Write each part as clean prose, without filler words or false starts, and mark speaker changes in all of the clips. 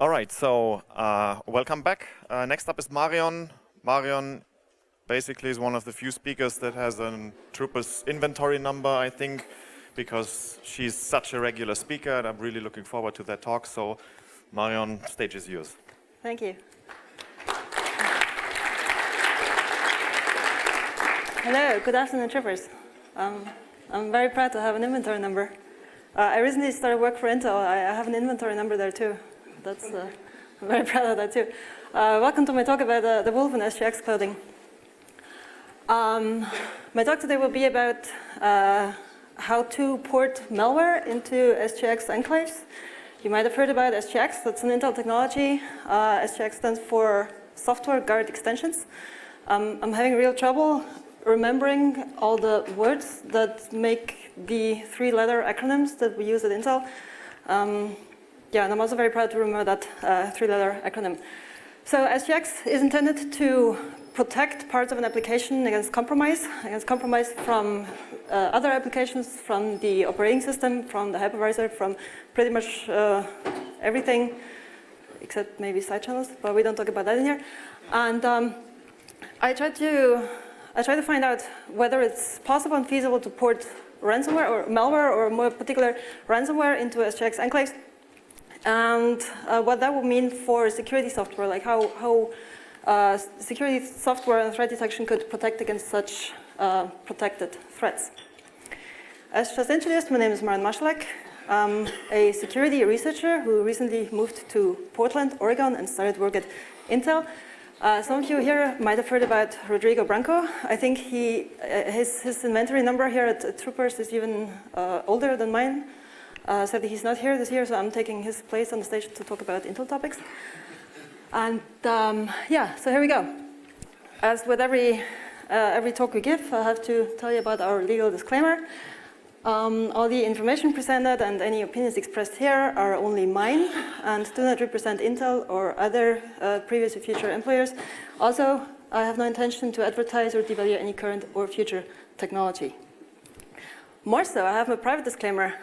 Speaker 1: All right, so welcome back. Next up is Marion. Marion basically is one of the few speakers that has a Drupal's inventory number, I think, because she's such a regular speaker, and I'm really looking forward to that talk. So, Marion, stage is yours.
Speaker 2: Thank you. Hello, good afternoon, Troopers. I'm very proud to have an inventory number. I recently started work for Intel. I have an inventory number there too. I'm very proud of that too. Welcome to my talk about the Wolf In SGX Clothing. My talk today will be about how to port malware into SGX enclaves. You might have heard about SGX. That's an Intel technology. SGX stands for Software Guard Extensions. I'm having real trouble remembering all the words that make the three-letter acronyms that we use at Intel. Yeah, and I'm also very proud to remember that three-letter acronym. So SGX is intended to protect parts of an application against compromise from other applications, from the operating system, from the hypervisor, from pretty much everything, except maybe side channels, but we don't talk about that in here. And I try to find out whether it's possible and feasible to port ransomware or malware, or more particular ransomware, into SGX enclaves, and what that would mean for security software, like how security software and threat detection could protect against such protected threats. As just introduced, my name is Marion Marschalek. I'm a security researcher who recently moved to Portland, Oregon, and started work at Intel. Some of you here might have heard about Rodrigo Branco. I think his inventory number here at Troopers is even older than mine. Sadly, he's not here this year, so I'm taking his place on the stage to talk about Intel topics. And yeah, so here we go. As with every talk we give, I have to tell you about our legal disclaimer. All the information presented and any opinions expressed here are only mine and do not represent Intel or other previous or future employers. Also, I have no intention to advertise or devalue any current or future technology. More so, I have a private disclaimer.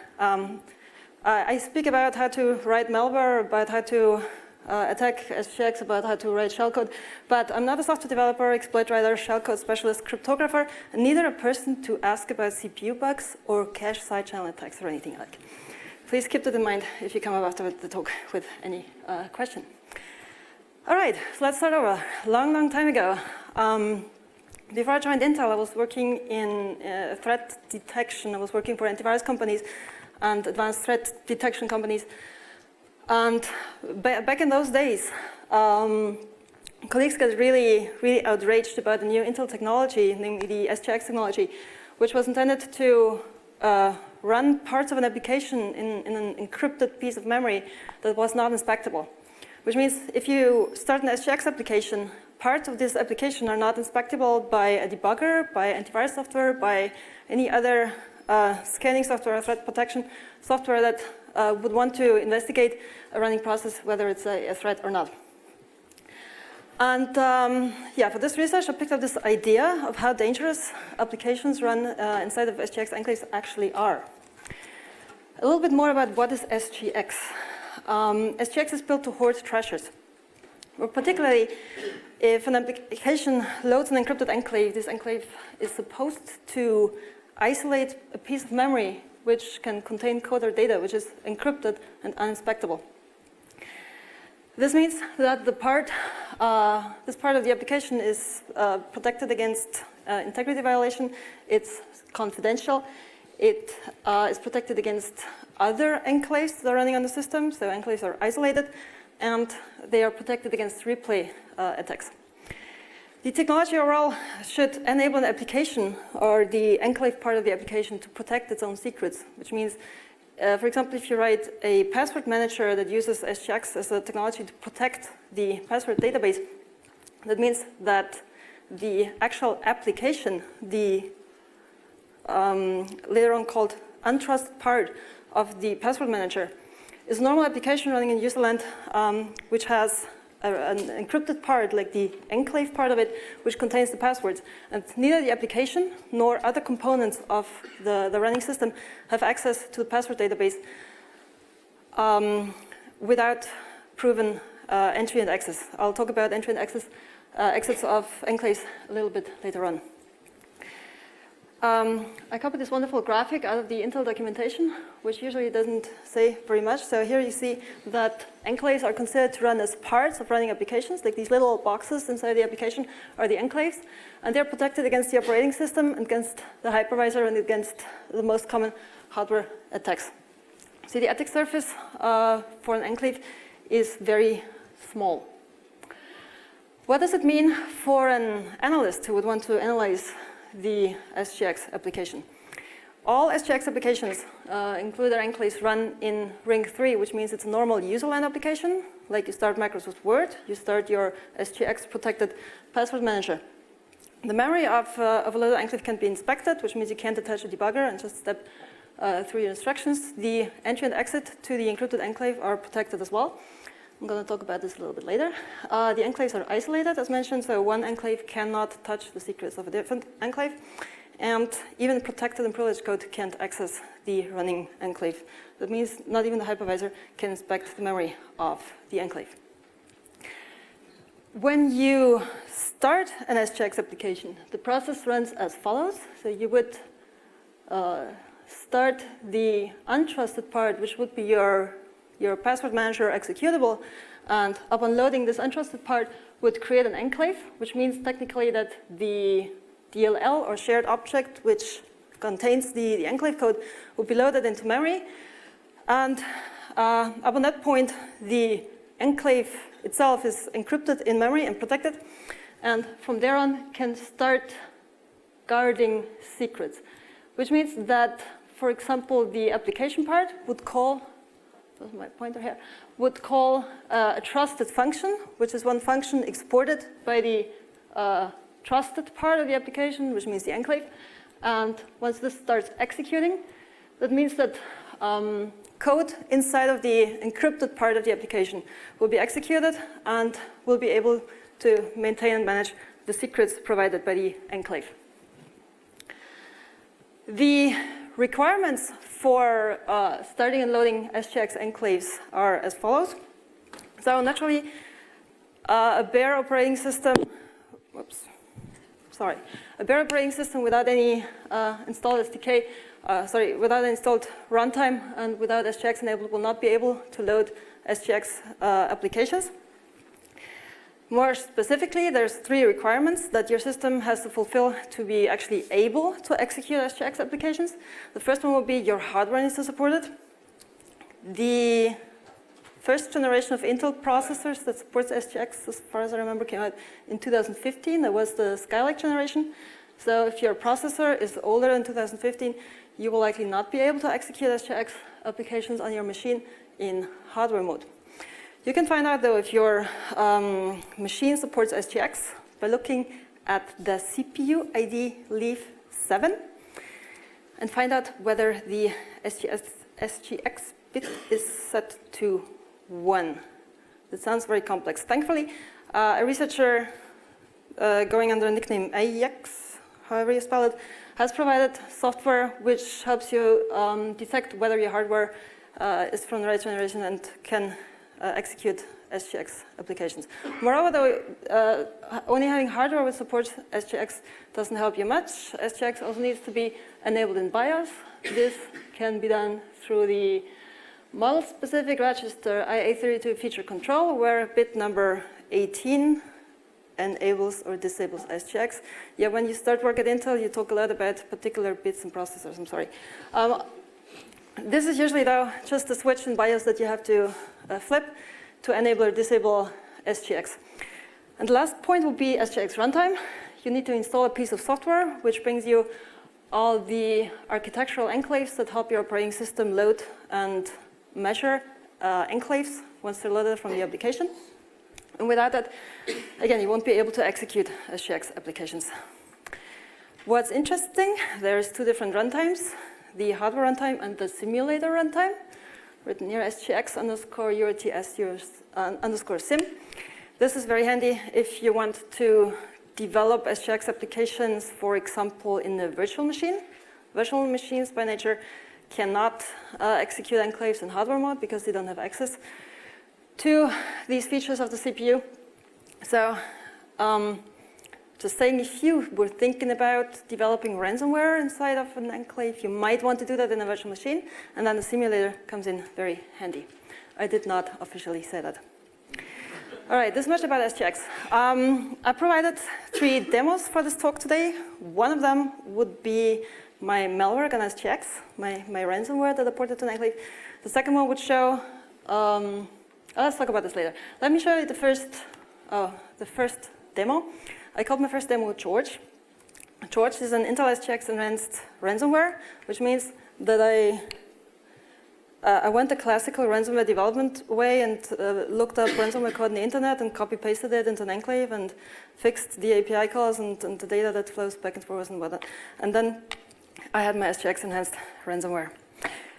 Speaker 2: I speak about how to write malware, about how to attack SGX, about how to write shellcode, but I'm not a software developer, exploit writer, shellcode specialist, cryptographer, and neither a person to ask about CPU bugs or cache side channel attacks or anything like. Please keep that in mind if you come up after the talk with any question. All right, so let's start over. Long time ago. Before I joined Intel, I was working in threat detection. I was working for antivirus companies and advanced threat detection companies. And back in those days, colleagues got really outraged about the new Intel technology, namely the SGX technology, which was intended to run parts of an application in an encrypted piece of memory that was not inspectable. Which means if you start an SGX application, parts of this application are not inspectable by a debugger, by antivirus software, by any other scanning software or threat protection software that would want to investigate a running process, whether it's a threat or not. And yeah, for this research, I picked up this idea of how dangerous applications run inside of SGX enclaves actually are. A little bit more about what is SGX. SGX is built to hoard treasures. Or particularly, if an application loads an encrypted enclave, this enclave is supposed to isolate a piece of memory which can contain code or data which is encrypted and uninspectable. This means that this part of the application is protected against integrity violation. It's confidential. It is protected against other enclaves that are running on the system. So enclaves are isolated, and they are protected against replay attacks. The technology overall should enable an application or the enclave part of the application to protect its own secrets, which means, for example, if you write a password manager that uses SGX as a technology to protect the password database, that means that the actual application, the later on called untrusted part of the password manager, is a normal application running in userland which has an encrypted part, like the enclave part of it, which contains the passwords. And neither the application nor other components of the running system have access to the password database without proven entry and access. I'll talk about entry and access, exits of enclaves a little bit later on. I copied this wonderful graphic out of the Intel documentation, which usually doesn't say very much. So here you see that enclaves are considered to run as parts of running applications, like these little boxes inside the application are the enclaves, and they're protected against the operating system, against the hypervisor, and against the most common hardware attacks. So the attack surface for an enclave is very small. What does it mean for an analyst who would want to analyze the SGX application? All SGX applications, include their enclaves, run in ring 3, which means it's a normal user line application. Like you start macros with Word, you start your SGX protected password manager. The memory of a loaded enclave can be inspected, which means you can't attach a debugger and just step through your instructions. The entry and exit to the encrypted enclave are protected as well. I'm going to talk about this a little bit later. The enclaves are isolated, as mentioned, so one enclave cannot touch the secrets of a different enclave. And even protected and privileged code can't access the running enclave. That means not even the hypervisor can inspect the memory of the enclave. When you start an SGX application, the process runs as follows. So you would start the untrusted part, which would be your password manager executable, and upon loading this untrusted part would create an enclave, which means technically that the DLL or shared object which contains the enclave code will be loaded into memory, and upon that point the enclave itself is encrypted in memory and protected, and from there on can start guarding secrets, which means that, for example, the application part would call, that's my pointer here, would call a trusted function, which is one function exported by the trusted part of the application, which means the enclave. And once this starts executing, that means that code inside of the encrypted part of the application will be executed and will be able to maintain and manage the secrets provided by the enclave. The requirements for starting and loading SGX enclaves are as follows. So naturally, a bare operating system, a bare operating system without any installed SDK, without installed runtime and without SGX enabled will not be able to load SGX applications. More specifically, there's 3 requirements that your system has to fulfill to be actually able to execute SGX applications. The first one will be your hardware needs to support it. The first generation of Intel processors that supports SGX, as far as I remember, came out in 2015. That was the Skylake generation. So if your processor is older than 2015, you will likely not be able to execute SGX applications on your machine in hardware mode. You can find out, though, if your machine supports SGX by looking at the CPU ID leaf 7 and find out whether the SGX bit is set to 1. That sounds very complex. Thankfully, a researcher going under the nickname AX, however you spell it, has provided software which helps you detect whether your hardware is from the right generation and can execute SGX applications. Moreover, though, only having hardware which supports SGX doesn't help you much. SGX also needs to be enabled in BIOS. This can be done through the model-specific register IA32 feature control, where bit number 18 enables or disables SGX. Yeah, when you start work at Intel, you talk a lot about particular bits and processors. I'm sorry. This is usually, though, just a switch in BIOS that you have to flip to enable or disable SGX. And the last point will be SGX runtime. You need to install a piece of software which brings you all the architectural enclaves that help your operating system load and measure enclaves once they're loaded from the application. And without that, again, you won't be able to execute SGX applications. What's interesting, there's 2 different runtimes, the hardware runtime and the simulator runtime, written here SGX_URTS_sim. This is very handy if you want to develop SGX applications, for example, in a virtual machine. Virtual machines, by nature, cannot execute enclaves in hardware mode because they don't have access to these features of the CPU. So just saying, if you were thinking about developing ransomware inside of an enclave, you might want to do that in a virtual machine, and then the simulator comes in very handy. I did not officially say that. All right, this much about SGX. I provided 3 demos for this talk today. One of them would be my malware on SGX, my ransomware that I ported to an enclave. The second one would show, let's talk about this later. Let me show you the first demo. I called my first demo George. George is an Intel SGX enhanced ransomware, which means that I went the classical ransomware development way and looked up ransomware code on the internet and copy-pasted it into an enclave and fixed the API calls and the data that flows back and forth and whatnot. And then I had my SGX enhanced ransomware.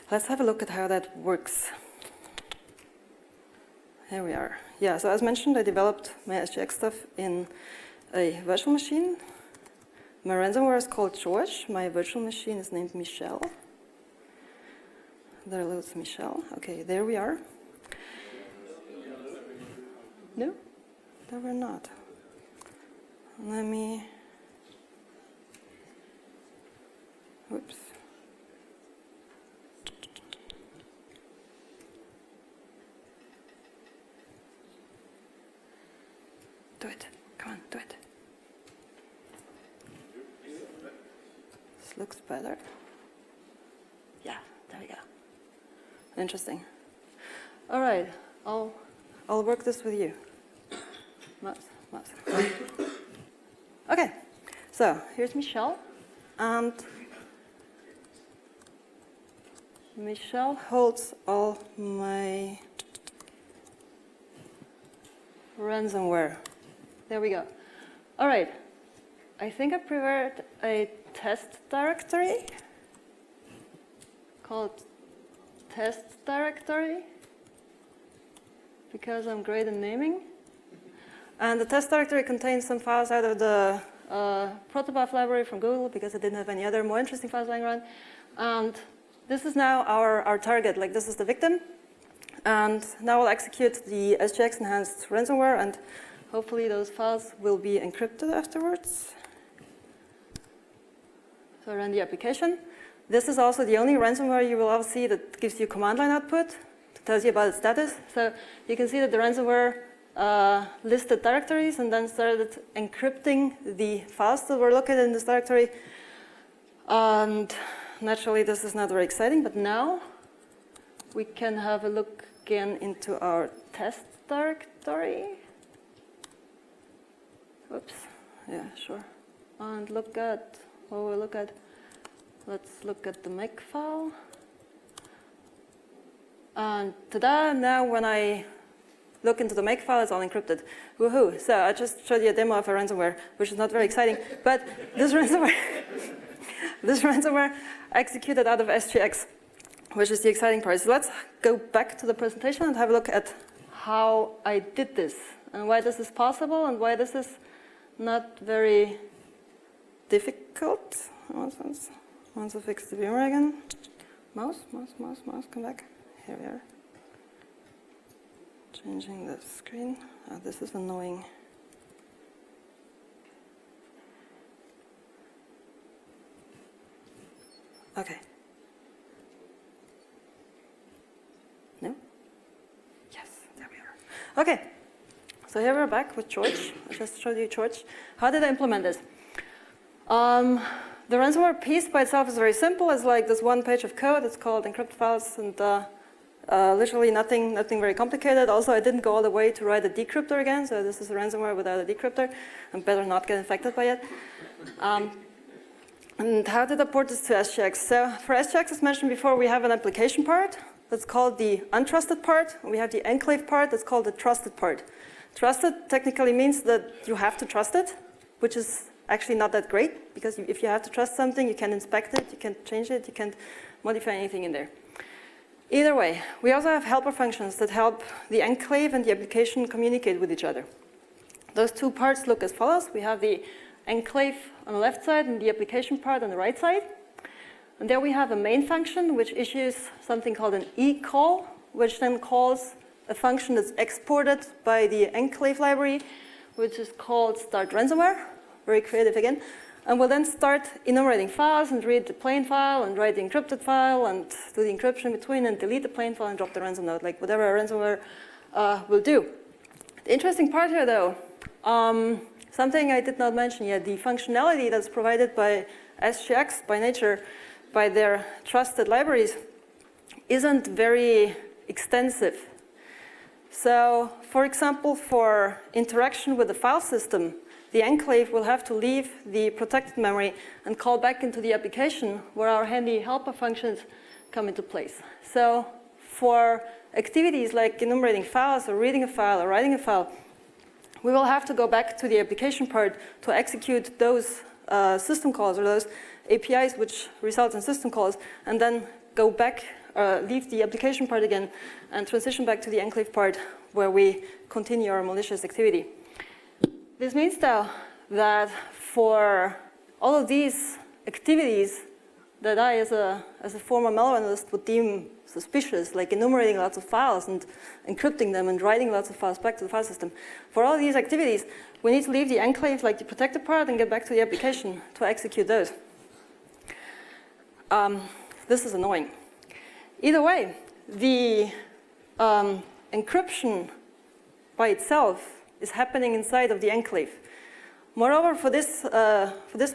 Speaker 2: Let's have a look at how that works. Here we are. Yeah, so as mentioned, I developed my SGX stuff in a virtual machine. My ransomware is called George. My virtual machine is named Michelle. There loads Michelle. Okay, there we are. No, there we're not. Let me. Whoops. Do it. Come on, do it. This looks better. Yeah, there we go. Interesting. All right, I'll work this with you. Mouse. Okay, so here's Michelle, and Michelle holds all my ransomware. There we go. All right, I think I prepared a test directory called test directory because I'm great in naming. And the test directory contains some files out of the protobuf library from Google because I didn't have any other more interesting files lying around. And this is now our target, like this is the victim. And now I'll execute the SGX enhanced ransomware, and hopefully those files will be encrypted afterwards. So I run the application. This is also the only ransomware you will ever see that gives you command line output, that tells you about its status. So you can see that the ransomware listed directories and then started encrypting the files that were located in this directory. And naturally, this is not very exciting, but now we can have a look again into our test directory. Whoops. Yeah, sure. And look at what we look at. Let's look at the make file. And ta-da, now when I look into the make file, it's all encrypted. Woohoo. So I just showed you a demo of a ransomware, which is not very exciting. But this ransomware executed out of SGX, which is the exciting part. So let's go back to the presentation and have a look at how I did this and why this is possible and why this is not very difficult. Once I fix the beamer again. Mouse, come back. Here we are. Changing the screen. Oh, this is annoying. Okay. No? Yes, there we are. Okay. So here we're back with George. I just showed you George. How did I implement this? The ransomware piece by itself is very simple. It's like this one page of code. It's called encrypt files, and literally nothing very complicated. Also, I didn't go all the way to write a decryptor again, so this is a ransomware without a decryptor. I'm better not get infected by it. And how did I port this to SGX? So for SGX, as mentioned before, we have an application part that's called the untrusted part. And we have the enclave part that's called the trusted part. Trusted technically means that you have to trust it, which is actually not that great, because if you have to trust something, you can inspect it, you can change it, you can't modify anything in there. Either way, we also have helper functions that help the enclave and the application communicate with each other. Those two parts look as follows. We have the enclave on the left side and the application part on the right side. And there we have a main function which issues something called an e-call, which then calls a function that's exported by the Enclave library, which is called start ransomware. Very creative again. And we'll then start enumerating files and read the plain file and write the encrypted file and do the encryption between and delete the plain file and drop the ransom node, like whatever a ransomware will do. The interesting part here, though, something I did not mention yet, the functionality that's provided by SGX by nature, by their trusted libraries, isn't very extensive. So, for example, for interaction with the file system, the Enclave will have to leave the protected memory and call back into the application where our handy helper functions come into place. So, for activities like enumerating files or reading a file or writing a file, we will have to go back to the application part to execute those system calls or those APIs which result in system calls, and then go back, leave the application part again, and transition back to the Enclave part where we continue our malicious activity. This means, though, that for all of these activities that I, as a former malware analyst, would deem suspicious, like enumerating lots of files and encrypting them and writing lots of files back to the file system, for all these activities, we need to leave the Enclave, like the protected part, and get back to the application to execute those. This is annoying. Either way, the encryption by itself is happening inside of the Enclave. Moreover, for this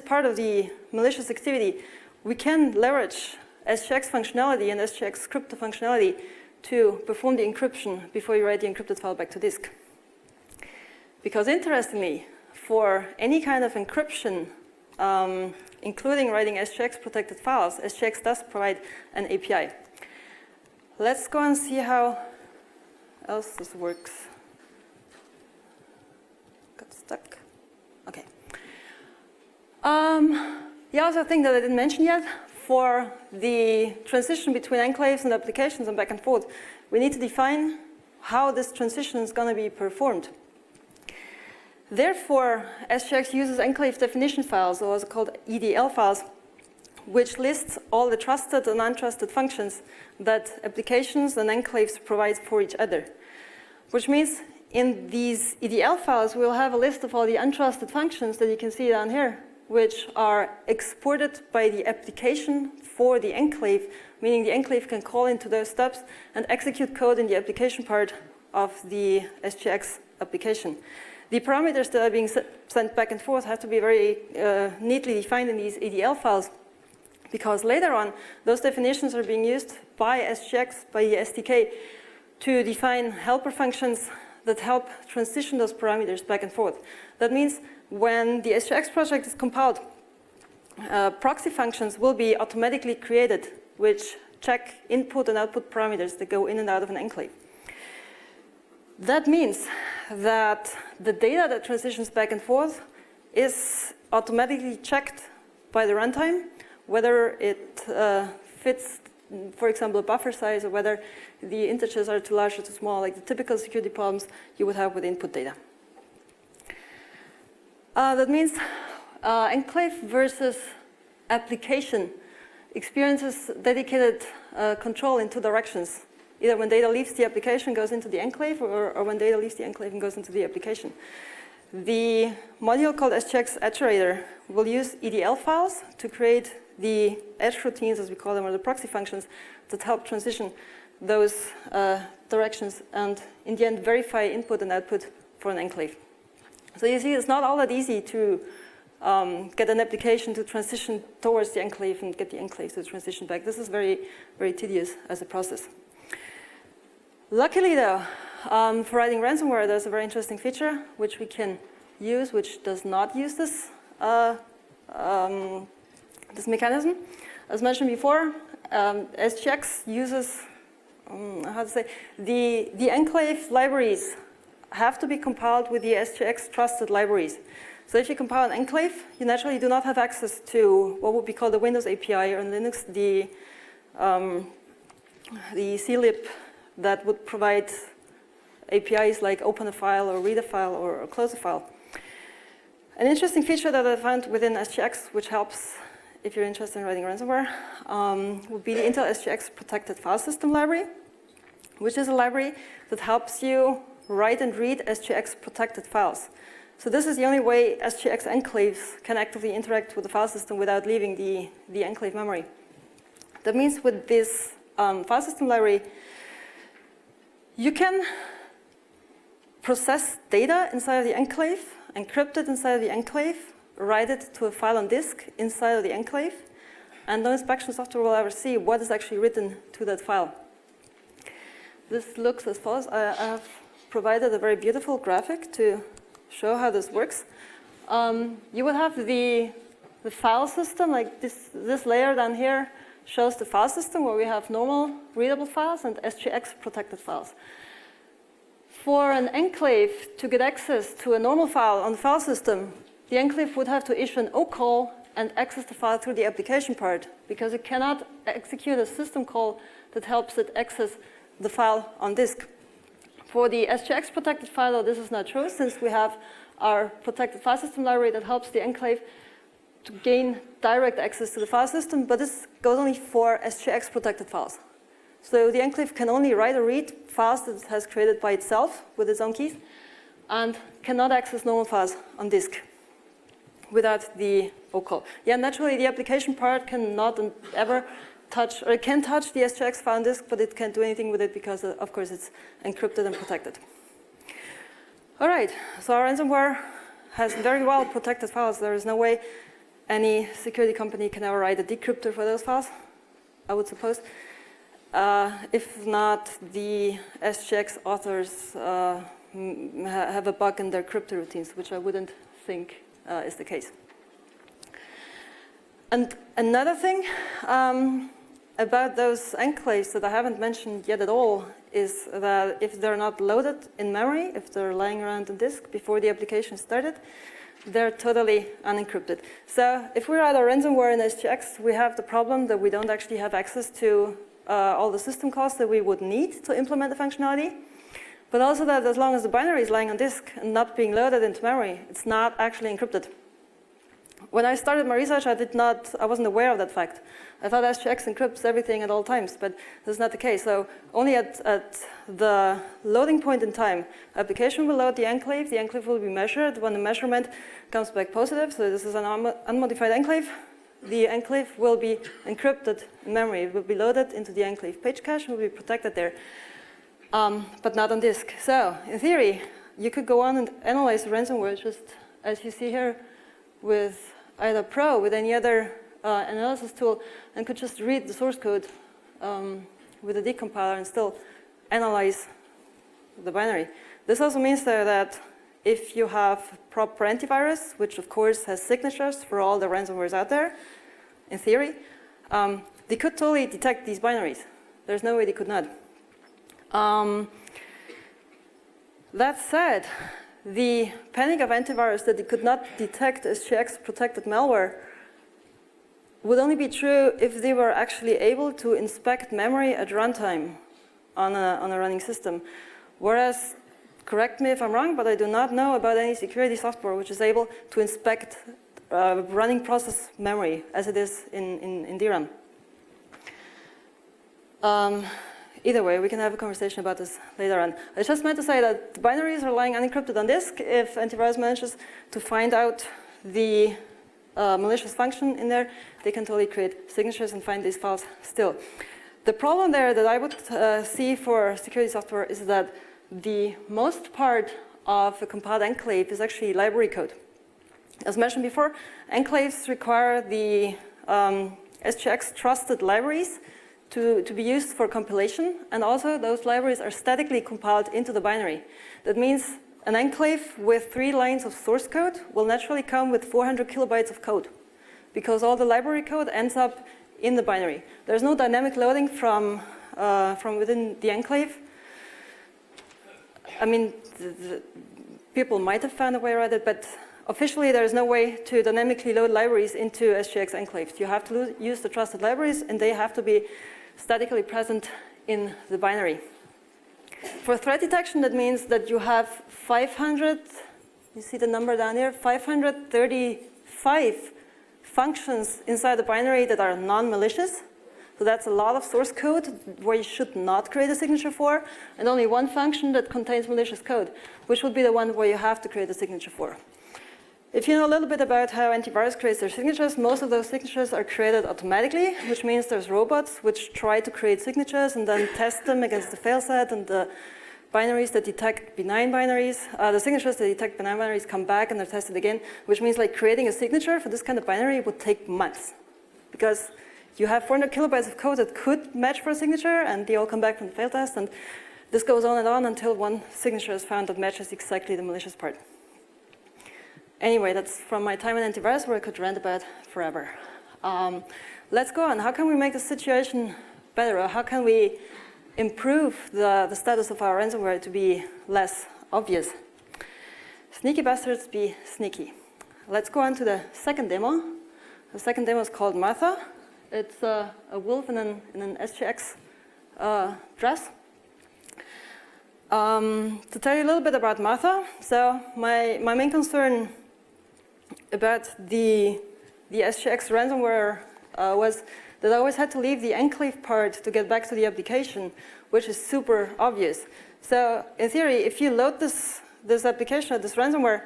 Speaker 2: part of the malicious activity, we can leverage SGX functionality and SGX crypto functionality to perform the encryption before you write the encrypted file back to disk. Because interestingly, for any kind of encryption, including writing SGX protected files, SGX does provide an API. Let's go and see how else this works. Got stuck. Okay. The other thing that I didn't mention yet, for the transition between enclaves and applications and back and forth, we need to define how this transition is going to be performed. Therefore, SGX uses enclave definition files, or also called EDL files, which lists all the trusted and untrusted functions that applications and enclaves provide for each other. Which means in these EDL files, we'll have a list of all the untrusted functions that you can see down here, which are exported by the application for the enclave, meaning the enclave can call into those steps and execute code in the application part of the SGX application. The parameters that are being sent back and forth have to be very neatly defined in these EDL files, because later on, those definitions are being used by SGX, by the SDK, to define helper functions that help transition those parameters back and forth. That means when the SGX project is compiled, proxy functions will be automatically created, which check input and output parameters that go in and out of an enclave. That means that the data that transitions back and forth is automatically checked by the runtime, whether it fits, for example, a buffer size, or whether the integers are too large or too small, like the typical security problems you would have with input data. That means enclave versus application experiences dedicated control in two directions. Either when data leaves the application, goes into the enclave, or when data leaves the enclave and goes into the application. The module called SGX Iterator will use EDL files to create the edge routines, as we call them, or the proxy functions that help transition those directions and, in the end, verify input and output for an enclave. So you see, it's not all that easy to get an application to transition towards the enclave and get the enclave to transition back. This is very, very tedious as a process. Luckily, though, for writing ransomware, there's a very interesting feature which we can use, which does not use this this mechanism. As mentioned before, SGX uses the enclave libraries have to be compiled with the SGX trusted libraries. So if you compile an enclave, you naturally do not have access to what would be called the Windows API, or in Linux, the clip that would provide APIs like open a file or read a file or close a file. An interesting feature that I found within SGX, which helps if you're interested in writing ransomware, would be the Intel SGX protected file system library, which is a library that helps you write and read SGX protected files. So this is the only way SGX enclaves can actively interact with the file system without leaving the enclave memory. That means with this file system library, you can process data inside of the enclave, encrypt it inside of the enclave, write it to a file on disk inside of the enclave, and no inspection software will ever see what is actually written to that file. This looks as follows. I have provided a very beautiful graphic to show how this works. You would have the file system, like this layer down here shows the file system where we have normal readable files and SGX protected files. For an enclave to get access to a normal file on the file system, the enclave would have to issue an OCall and access the file through the application part, because it cannot execute a system call that helps it access the file on disk. For the SGX protected file, though, this is not true, since we have our protected file system library that helps the enclave to gain direct access to the file system, but this goes only for SGX protected files. So the enclave can only write or read files that it has created by itself with its own keys, and cannot access normal files on disk without the OCall. Yeah, naturally the application part cannot ever touch, or it can touch the SGX file on disk, but it can't do anything with it because, of course, it's encrypted and protected. All right, so our ransomware has very well protected files. There is no way any security company can ever write a decryptor for those files, I would suppose. If not, the SGX authors have a bug in their crypto routines, which I wouldn't think is the case. And another thing about those enclaves that I haven't mentioned yet at all is that if they're not loaded in memory, if they're lying around on disk before the application started, they're totally unencrypted. So if we write our ransomware in SGX, we have the problem that we don't actually have access to all the system calls that we would need to implement the functionality, but also that as long as the binary is lying on disk and not being loaded into memory, it's not actually encrypted. When I started my research, I wasn't aware of that fact. I thought SGX encrypts everything at all times, but this is not the case. So only at the loading point in time, application will load the enclave will be measured. When the measurement comes back positive, so this is an unmodified enclave, the enclave will be encrypted in memory. It will be loaded into the enclave page cache and will be protected there, but not on disk. So in theory, you could go on and analyze ransomware just as you see here with either Pro, with any other analysis tool, and could just read the source code with a decompiler and still analyze the binary. This also means though that if you have proper antivirus, which of course has signatures for all the ransomwares out there, in theory, they could totally detect these binaries. There's no way they could not. That said, the panic of antivirus that they could not detect SGX protected malware would only be true if they were actually able to inspect memory at runtime on a running system. Whereas, correct me if I'm wrong, but I do not know about any security software which is able to inspect running process memory as it is in DRAM. Either way, we can have a conversation about this later on. I just meant to say that the binaries are lying unencrypted on disk. If antivirus manages to find out the malicious function in there, they can totally create signatures and find these files still. The problem there that I would see for security software is that the most part of a compiled enclave is actually library code. As mentioned before, enclaves require the SGX trusted libraries to be used for compilation, and also those libraries are statically compiled into the binary. That means an enclave with 3 lines of source code will naturally come with 400 kilobytes of code, because all the library code ends up in the binary. There's no dynamic loading from within the enclave. I mean, people might have found a way around it, but officially there is no way to dynamically load libraries into SGX enclaves. You have to use the trusted libraries, and they have to be statically present in the binary. For threat detection, that means that you have 500, you see the number down here, 535 functions inside the binary that are non-malicious, So that's a lot of source code where you should not create a signature for, and only one function that contains malicious code, which would be the one where you have to create a signature for. If you know a little bit about how antivirus creates their signatures, most of those signatures are created automatically, which means there's robots which try to create signatures and then test them against the failset and the binaries that detect benign binaries. The signatures that detect benign binaries come back and they're tested again, which means like creating a signature for this kind of binary would take months, because you have 400 kilobytes of code that could match for a signature, and they all come back from the fail test, and this goes on and on until one signature is found that matches exactly the malicious part. Anyway, that's from my time in antivirus where I could rant about forever. Let's go on. How can we make the situation better? Or how can we improve the status of our ransomware to be less obvious? Sneaky bastards be sneaky. Let's go on to the second demo. The second demo is called Martha. It's a wolf in an SGX dress. To tell you a little bit about Martha, so my main concern about the SGX ransomware was that I always had to leave the Enclave part to get back to the application, which is super obvious. So in theory, if you load this application or this ransomware,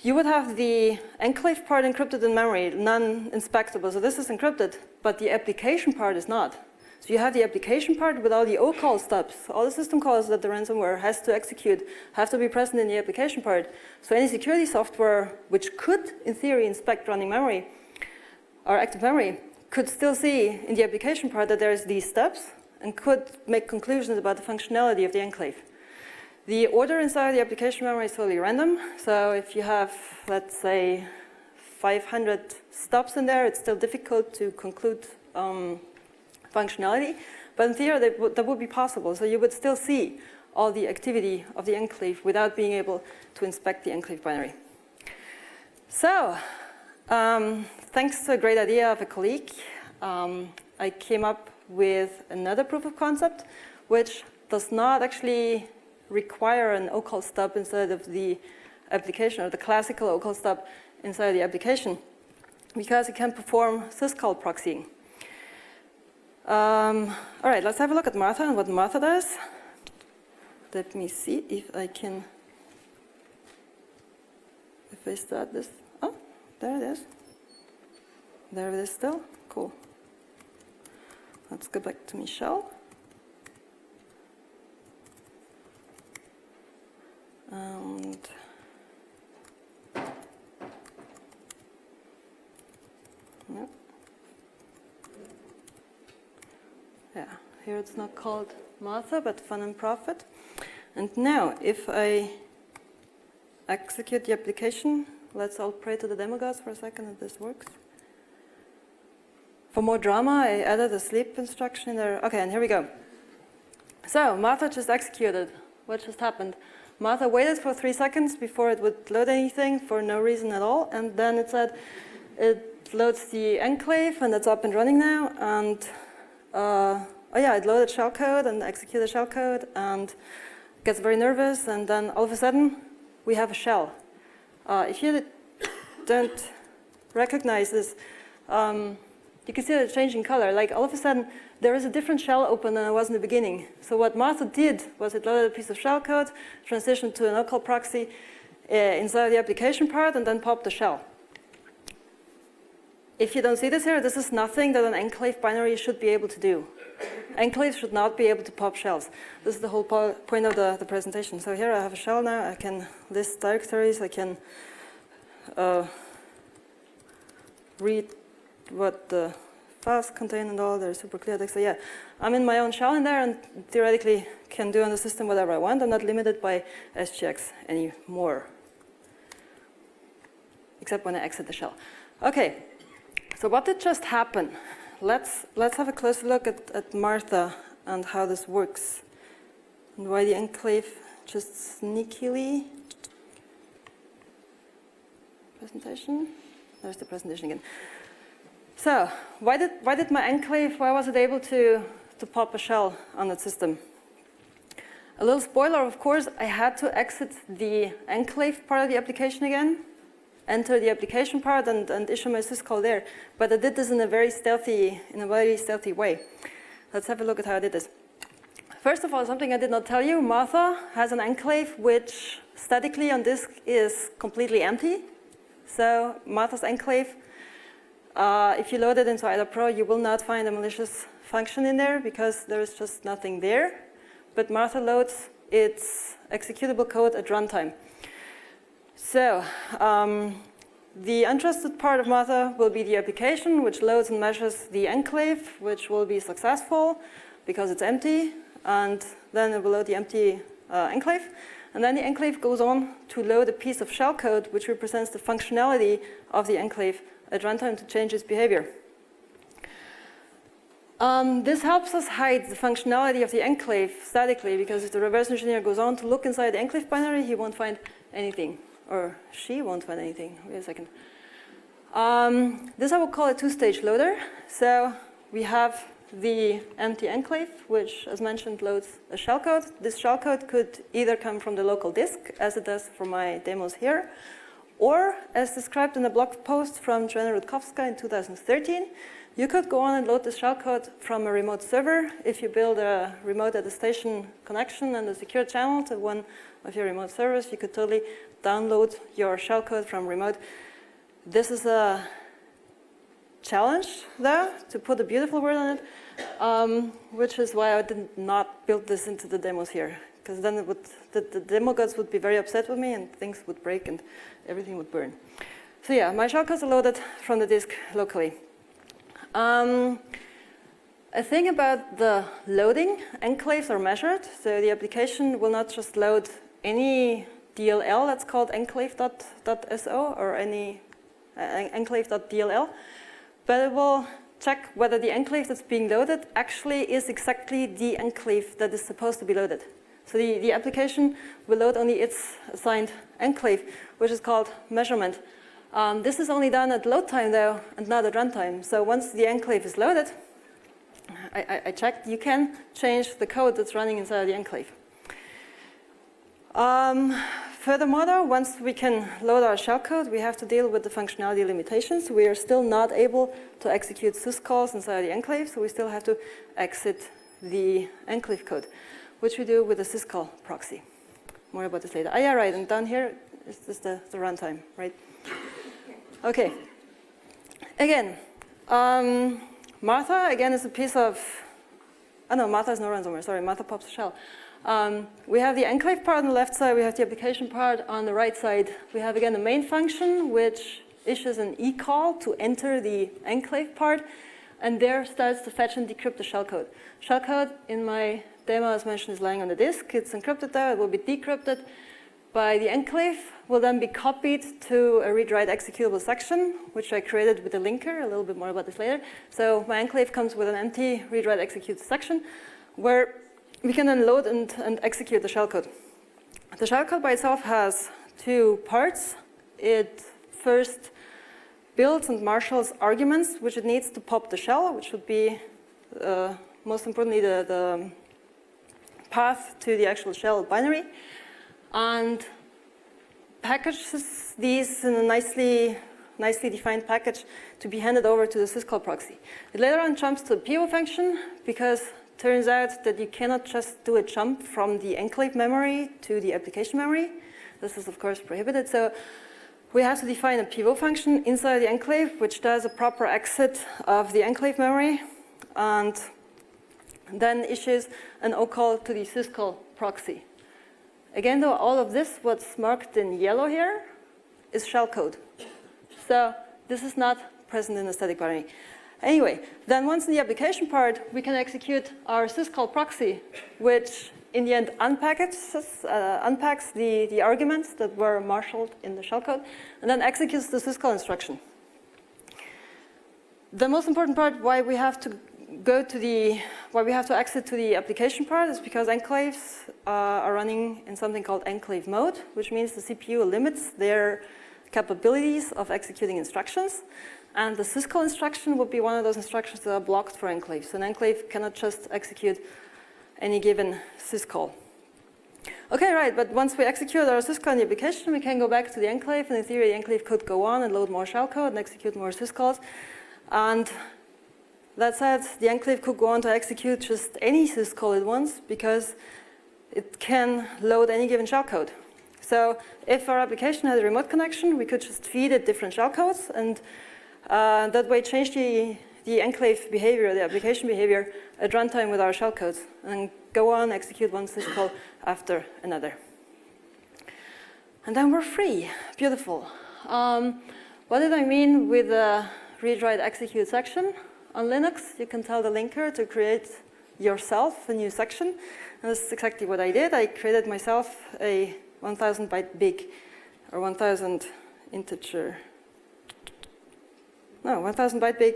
Speaker 2: you would have the Enclave part encrypted in memory, non-inspectable. So this is encrypted, but the application part is not. So you have the application part with all the O-call steps. All the system calls that the ransomware has to execute have to be present in the application part. So any security software which could, in theory, inspect running memory or active memory could still see in the application part that there's these steps and could make conclusions about the functionality of the Enclave. The order inside the application memory is totally random. So if you have, let's say, 500 stops in there, it's still difficult to conclude functionality. But in theory, that would be possible. So you would still see all the activity of the Enclave without being able to inspect the Enclave binary. So thanks to a great idea of a colleague, I came up with another proof of concept, which does not actually require an O-call stub inside of the application, or the classical O-call stub inside the application, because it can perform syscall proxying. All right, let's have a look at Martha and what Martha does. Let me see if I can, if I start this. Oh, there it is. There it is still. Cool. Let's go back to Michelle. And yeah, here it's not called Martha, but Fun and Profit. And now, if I execute the application, let's all pray to the demo gods for a second that this works. For more drama, I added a sleep instruction in there. Okay, and here we go. So Martha just executed. What just happened? Martha waited for 3 seconds before it would load anything for no reason at all, and then it said it loads the Enclave, and it's up and running now. And oh yeah, it loaded shellcode and executed shellcode, and gets very nervous, and then all of a sudden we have a shell. If you don't recognize this, you can see that it's changing color. Like all of a sudden, there is a different shell open than it was in the beginning. So what Martha did was it loaded a piece of shellcode, transitioned to an local proxy inside the application part, and then popped the shell. If you don't see this here, this is nothing that an Enclave binary should be able to do. Enclaves should not be able to pop shells. This is the whole point of the presentation. So here I have a shell now. I can list directories. I can read what the files contain and all. They're super clear. So yeah, I'm in my own shell in there and theoretically can do on the system whatever I want. I'm not limited by SGX anymore, except when I exit the shell. Okay, so what did just happen? Let's have a closer look at Martha and how this works and why the Enclave just sneakily. Presentation. There's the presentation again. So why did my Enclave? Why was it able to pop a shell on that system? A little spoiler, of course. I had to exit the Enclave part of the application again enter the application part and issue my syscall there. But I did this in a very stealthy way. Let's have a look at how I did this. First of all, something I did not tell you, Martha has an enclave which statically on disk is completely empty. So Martha's enclave, if you load it into IDA Pro, you will not find a malicious function in there because there is just nothing there. But Martha loads its executable code at runtime. So the untrusted part of Martha will be the application, which loads and measures the enclave, which will be successful because it's empty. And then it will load the empty enclave. And then the enclave goes on to load a piece of shellcode which represents the functionality of the enclave at runtime to change its behavior. This helps us hide the functionality of the enclave statically, because if the reverse engineer goes on to look inside the enclave binary, he won't find anything, or she won't find anything. Wait a second. This I would call a two-stage loader. So we have the empty enclave, which, as mentioned, loads a shellcode. This shellcode could either come from the local disk, as it does for my demos here, or as described in a blog post from Joanna Rutkowska in 2013, you could go on and load the shellcode from a remote server. If you build a remote attestation connection and a secure channel to one of your remote servers, you could totally download your shellcode from remote. This is a challenge, though, to put a beautiful word on it, which is why I did not build this into the demos here, because then the demo gods would be very upset with me and things would break and everything would burn. So yeah, my shellcodes are loaded from the disk locally. A thing about the loading, enclaves are measured, so the application will not just load any DLL that's called enclave.so or any enclave.dll, but it will check whether the enclave that's being loaded actually is exactly the enclave that is supposed to be loaded. So the application will load only its assigned enclave, which is called measurement. This is only done at load time, though, and not at runtime. So once the enclave is loaded, I checked, you can change the code that's running inside the enclave. Furthermore, though, once we can load our shellcode, we have to deal with the functionality limitations. We are still not able to execute syscalls inside the enclave, so we still have to exit the enclave code, which we do with the syscall proxy. More about this later. Yeah, right, and down here is just the runtime, right? Okay. Again, Martha, again, is a piece of, oh no, Martha is no ransomware, sorry, Martha pops a shell. We have the enclave part on the left side, we have the application part on the right side. We have, again, the main function, which issues an eCall to enter the enclave part, and there starts to fetch and decrypt the shellcode. Shellcode, in my demo, as mentioned, is lying on the disk. It's encrypted there, it will be decrypted by the enclave, will then be copied to a read-write executable section, which I created with a linker, a little bit more about this later. So my enclave comes with an empty read-write execute section, where we can then load and execute the shellcode. The shellcode by itself has two parts. It first builds and marshals arguments, which it needs to pop the shell, which would be, most importantly, the path to the actual shell binary, and packages these in a nicely defined package to be handed over to the syscall proxy. It later on jumps to a pivot function, because it turns out that you cannot just do a jump from the enclave memory to the application memory. This is, of course, prohibited. So we have to define a pivot function inside the enclave, which does a proper exit of the enclave memory, and then issues an O-call to the syscall proxy. Again, though, all of this, what's marked in yellow here, is shellcode. So this is not present in the static binary. Anyway, then once in the application part, we can execute our syscall proxy, which in the end unpacks the arguments that were marshaled in the shellcode, and then executes the syscall instruction. The most important part why we have to exit to the application part is because enclaves are running in something called enclave mode, which means the CPU limits their capabilities of executing instructions. And the syscall instruction would be one of those instructions that are blocked for enclaves. So an enclave cannot just execute any given syscall. Okay, right, but once we execute our syscall in the application, we can go back to the enclave, and in theory, the enclave could go on and load more shellcode and execute more syscalls. And that said, the enclave could go on to execute just any syscall it wants because it can load any given shellcode. So if our application had a remote connection, we could just feed it different shellcodes, and that way change the enclave behavior, the application behavior at runtime with our shellcodes, and go on, execute one syscall after another. And then we're free. Beautiful. What did I mean with the read, write, execute section? On Linux, you can tell the linker to create yourself a new section. And this is exactly what I did. I created myself a 1000 byte big, or 1000 integer, no, 1000 byte big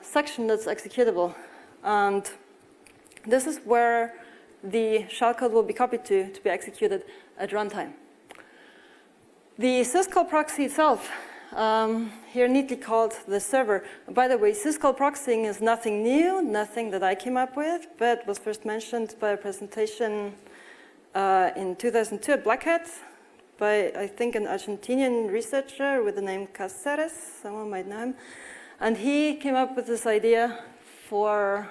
Speaker 2: section that's executable. And this is where the shellcode will be copied to be executed at runtime. The syscall proxy itself, here neatly called the server. By the way, syscall proxying is nothing new, nothing that I came up with, but was first mentioned by a presentation in 2002 at Black Hat by, I think, an Argentinian researcher with the name Cáceres, someone might know him. And he came up with this idea for,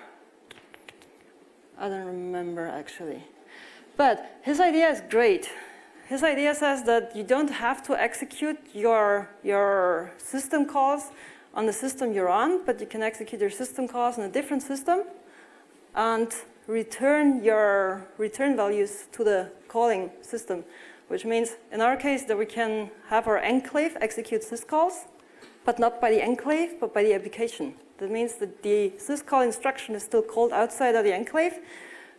Speaker 2: I don't remember actually. But his idea is great. His idea says that you don't have to execute your system calls on the system you're on, but you can execute your system calls on a different system and return your return values to the calling system, which means in our case that we can have our enclave execute syscalls, but not by the enclave, but by the application. That means that the syscall instruction is still called outside of the enclave,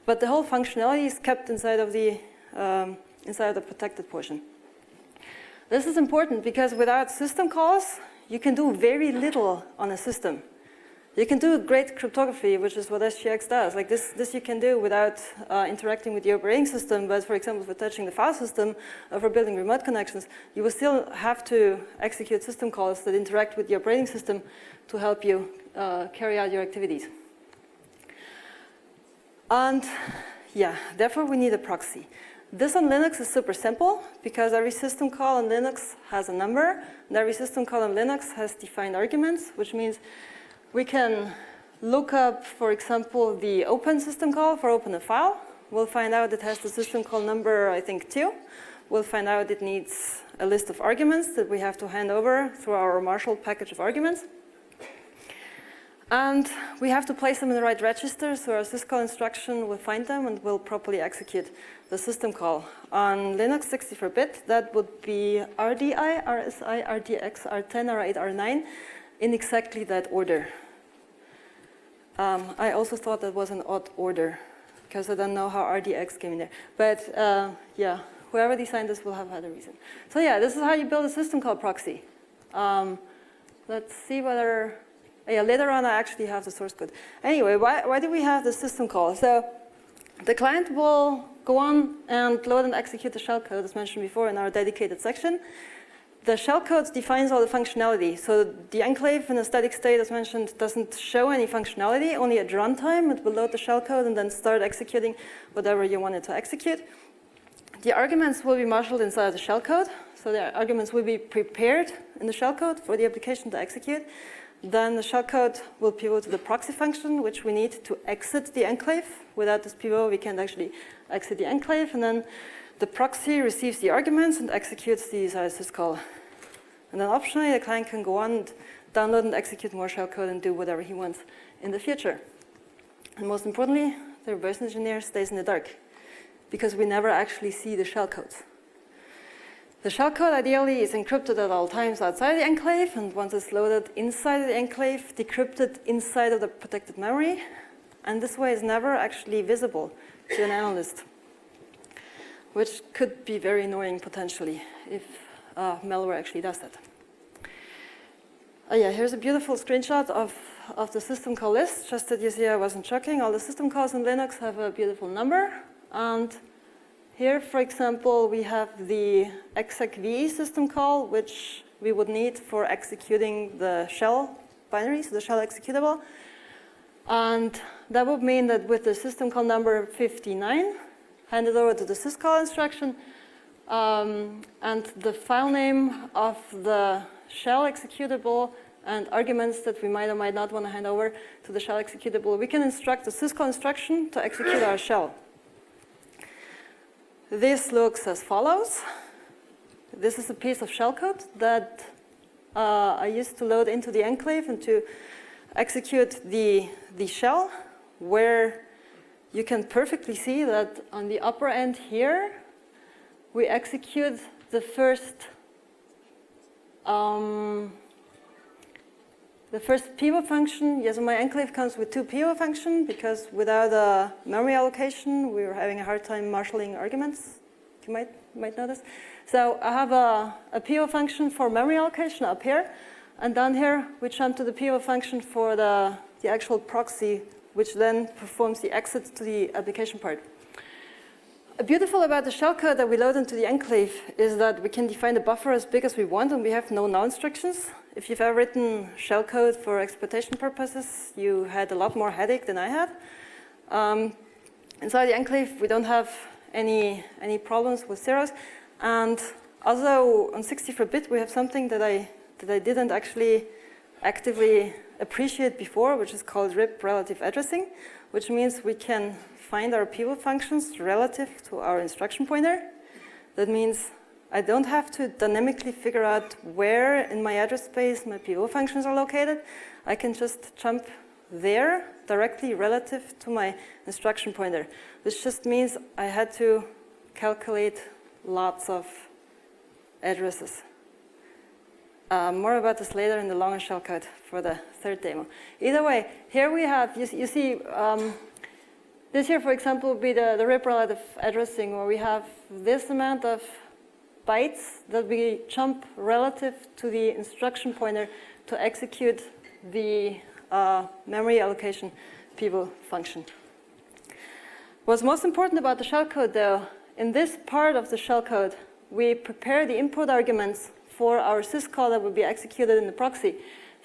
Speaker 2: but the whole functionality is kept inside of the protected portion. This is important because without system calls, you can do very little on a system. You can do great cryptography, which is what SGX does. Like this you can do without interacting with the operating system, but for example, for touching the file system or for building remote connections, you will still have to execute system calls that interact with the operating system to help you carry out your activities. And yeah, therefore we need a proxy. This on Linux is super simple because every system call on Linux has a number, and every system call on Linux has defined arguments, which means we can look up, for example, the open system call for open a file. We'll find out it has the system call number, I think, 2. We'll find out it needs a list of arguments that we have to hand over through our Marshall package of arguments. And we have to place them in the right register, so our syscall instruction will find them and will properly execute the system call. On Linux 64-bit, that would be RDI, RSI, RDX, R10, R8, R9, in exactly that order. I also thought that was an odd order, because I don't know how RDX came in there. But yeah, whoever designed this will have had a reason. So yeah, this is how you build a system call proxy. Let's see whether... Yeah, later on I actually have the source code. Anyway, why do we have the system call? So the client will go on and load and execute the shellcode as mentioned before in our dedicated section. The shellcode defines all the functionality. So the enclave in a static state, as mentioned, doesn't show any functionality. Only at runtime it will load the shellcode and then start executing whatever you want it to execute. The arguments will be marshaled inside the shellcode. So the arguments will be prepared in the shellcode for the application to execute. Then the shellcode will pivot to the proxy function, which we need to exit the enclave. Without this pivot, we can't actually exit the enclave. And then the proxy receives the arguments and executes the syscall. And then optionally, the client can go on and download and execute more shellcode and do whatever he wants in the future. And most importantly, the reverse engineer stays in the dark because we never actually see the shellcodes. The shellcode ideally is encrypted at all times outside the enclave, and once it's loaded inside the enclave, decrypted inside of the protected memory, and this way is never actually visible to an analyst, which could be very annoying potentially if malware actually does that. Yeah, here's a beautiful screenshot of the system call list, just that you see I wasn't joking. All the system calls in Linux have a beautiful number, and here, for example, we have the execv system call, which we would need for executing the shell binary, so the shell executable. And that would mean that with the system call number 59, hand it over to the syscall instruction, and the file name of the shell executable and arguments that we might or might not want to hand over to the shell executable, we can instruct the syscall instruction to execute our shell. This looks as follows. This is a piece of shellcode that I used to load into the Enclave and to execute the shell, where you can perfectly see that on the upper end here, we execute the first pivot function. Yes, my Enclave comes with 2 pivot functions because without a memory allocation, we were having a hard time marshalling arguments. You might notice. So I have a pivot function for memory allocation up here, and down here we jump to the pivot function for the actual proxy, which then performs the exit to the application part. Beautiful about the shellcode that we load into the Enclave is that we can define the buffer as big as we want, and we have no null instructions. If you've ever written shellcode for exploitation purposes, you had a lot more headache than I had. Inside the Enclave, we don't have any problems with zeros. And also on 64-bit, we have something that I didn't actually actively appreciate before, which is called RIP relative addressing, which means we can find our pivot functions relative to our instruction pointer. That means I don't have to dynamically figure out where in my address space my pivot functions are located. I can just jump there directly relative to my instruction pointer, which just means I had to calculate lots of addresses. More about this later in the longer shellcode for the third demo. Either way, here we have, you see, this here, for example, would be the RIP relative addressing, where we have this amount of bytes that we jump relative to the instruction pointer to execute the memory allocation pivot function. What's most important about the shellcode, though, in this part of the shellcode, we prepare the input arguments for our syscall that will be executed in the proxy.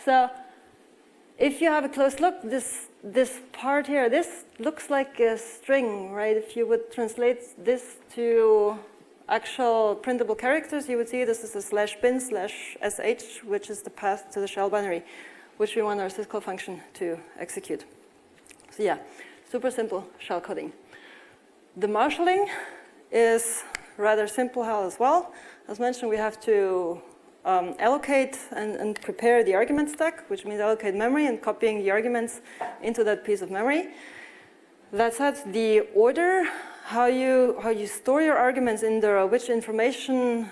Speaker 2: So if you have a close look, this part here, this looks like a string, right? If you would translate this to actual printable characters, you would see this is a /bin/sh, which is the path to the shell binary, which we want our syscall function to execute. So yeah, super simple shell coding. The marshaling is rather simple as well. As mentioned, we have to allocate and prepare the argument stack, which means allocate memory and copying the arguments into that piece of memory. That said, the order, how you store your arguments in there, which information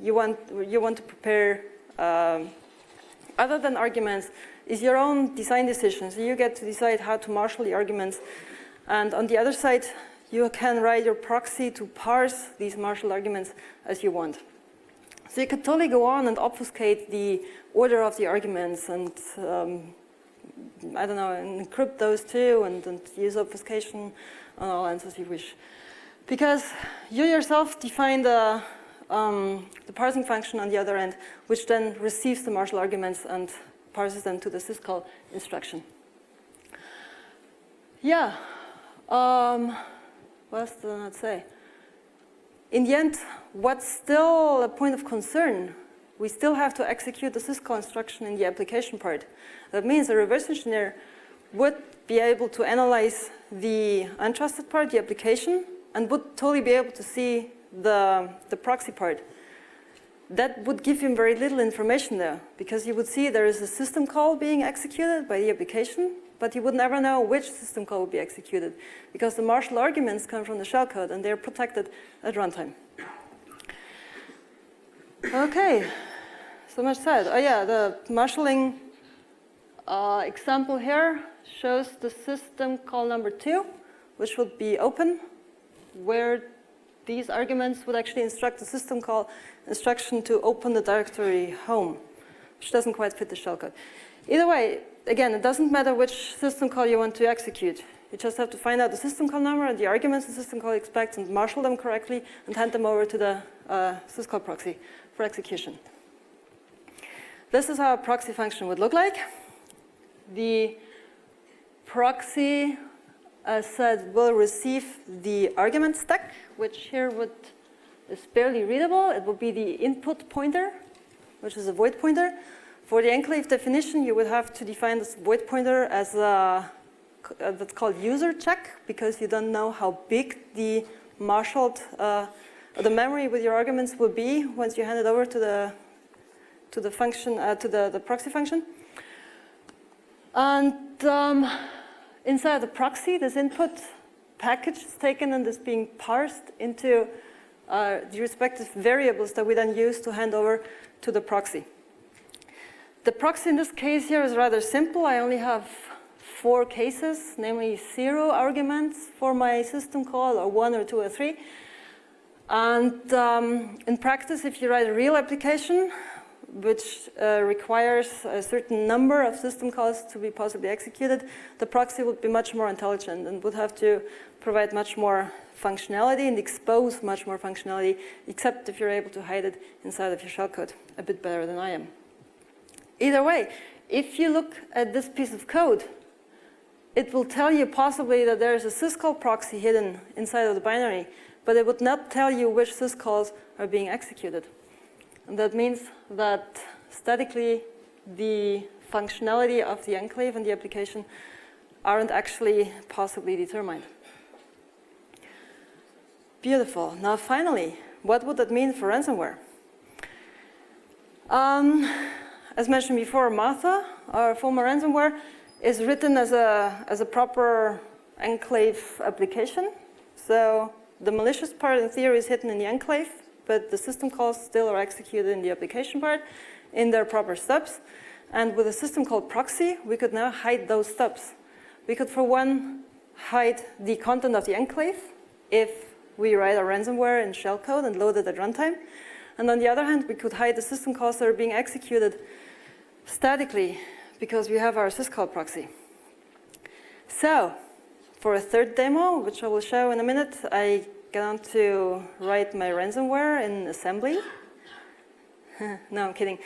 Speaker 2: you want to prepare other than arguments, is your own design decision. So you get to decide how to marshal the arguments. And on the other side, you can write your proxy to parse these marshal arguments as you want. So you could totally go on and obfuscate the order of the arguments and, I don't know, encrypt those too and use obfuscation on all ends as you wish. Because you yourself define the parsing function on the other end, which then receives the marshal arguments and parses them to the syscall instruction. Yeah. What else did I not say? In the end, what's still a point of concern? We still have to execute the syscall instruction in the application part. That means a reverse engineer would be able to analyze the untrusted part, the application, and would totally be able to see the proxy part. That would give him very little information there, because you would see there is a system call being executed by the application, but you would never know which system call will be executed, because the marshal arguments come from the shellcode, and they're protected at runtime. Okay, so much said. Oh yeah, the marshaling example here shows the system call number 2, which would be open, where these arguments would actually instruct the system call instruction to open the directory home, which doesn't quite fit the shellcode. Either way, again, it doesn't matter which system call you want to execute. You just have to find out the system call number and the arguments the system call expects and marshal them correctly and hand them over to the syscall proxy for execution. This is how a proxy function would look like. The proxy said will receive the argument stack, which here is barely readable. It will be the input pointer, which is a void pointer. For the enclave definition, you would have to define this void pointer as that's called user check, because you don't know how big the marshaled the memory with your arguments will be once you hand it over to the function to the proxy function. And inside the proxy, this input package is taken and is being parsed into the respective variables that we then use to hand over to the proxy. The proxy in this case here is rather simple. I only have 4 cases, namely 0 arguments for my system call, or 1 or 2 or 3. And in practice, if you write a real application, which requires a certain number of system calls to be possibly executed, the proxy would be much more intelligent and would have to provide much more functionality and expose much more functionality, except if you're able to hide it inside of your shellcode a bit better than I am. Either way, if you look at this piece of code, it will tell you possibly that there is a syscall proxy hidden inside of the binary, but it would not tell you which syscalls are being executed. And that means that statically, the functionality of the enclave and the application aren't actually possibly determined. Beautiful. Now finally, what would that mean for ransomware? As mentioned before, Martha, our former ransomware, is written as a proper enclave application. So the malicious part in theory is hidden in the enclave, but the system calls still are executed in the application part in their proper stubs. And with a system called Proxy, we could now hide those stubs. We could, for one, hide the content of the enclave if we write our ransomware in shellcode and load it at runtime. And on the other hand, we could hide the system calls that are being executed statically because we have our syscall proxy. So, for a third demo, which I will show in a minute, I get on to write my ransomware in assembly. No, I'm kidding.